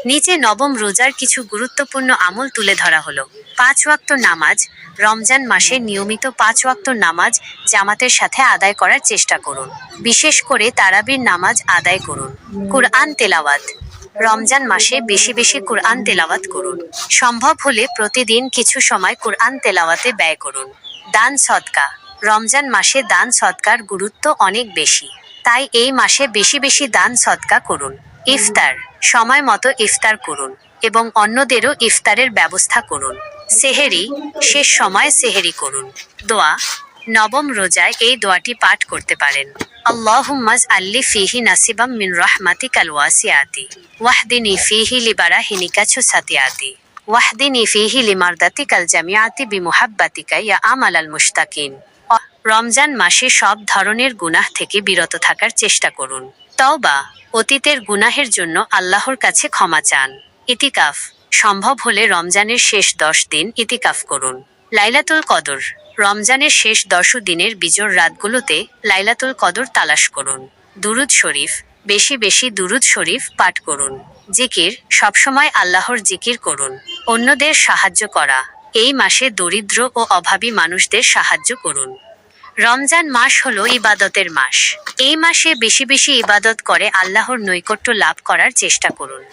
নিচে নবম রোজার কিছু গুরুত্বপূর্ণ আমল তুলে ধরা হলো। ৫ ওয়াক্ত নামাজ। রমজান মাসে নিয়মিত ৫ ওয়াক্ত নামাজ জামাতের সাথে আদায় করার চেষ্টা করুন। বিশেষ করে তারাবির নামাজ আদায় করুন। কুরআন তেলাওয়াত। রমজান মাসে বেশি বেশি কুরআন তেলাওয়াত করুন। সম্ভব হলে প্রতিদিন কিছু সময় কুরআন তেলাওয়াতে ব্যয় করুন। দান সদকা। রমজান মাসে দান সদকার গুরুত্ব অনেক বেশি, তাই এই মাসে বেশি বেশি দান সদকা করুন। ইফতার। সময় মতো ইফতার করুন এবং অন্যদেরও ইফতারের ব্যবস্থা করুন। সেহেরি। শেষ সময় সেহেরি করুন। দোয়া। নবম রোজায় এই দোয়াটি পাঠ করতে পারেন। আল্লাহুম্মাজ আল্লি ফিহি নাসিবাম মিন রাহমাতিকাল ওয়াসিআতি ওয়াহদিনি ফিহি লিবারাহিনিকাছু সাতিয়াতি ওয়াহদিনি ফিহি লিমারদাতিকাল জামিআতি বিমুহাব্বাতিকা ইয়া আমালাল মুশতাকিন। রমজান মাসে সব ধরনের গুনাহ থেকে বিরত থাকার চেষ্টা করুন। তওবা। অতীতের গুনাহের জন্য আল্লাহর কাছে ক্ষমা চান। ইতিকাফ। সম্ভব হলে রমজানের শেষ ১০ দিন ইতিকাফ করুন। লাইলাতুল কদর। রমজানের শেষ ১০ দিনের বিজোড় রাতগুলোতে লাইলাতুল কদর তালাশ করুন। দুরুদ শরীফ। বেশি বেশি দুরুদ শরীফ পাঠ করুন। জিকির। সবসময় আল্লাহর জিকির করুন। অন্যদের সাহায্য করা। এই মাসে দরিদ্র ও অভাবী মানুষদের সাহায্য করুন। রমজান মাস হলো ইবাদতের মাস। এই মাসে বেশি বেশি ইবাদত করে আল্লাহর নৈকট্য লাভ করার চেষ্টা করুন।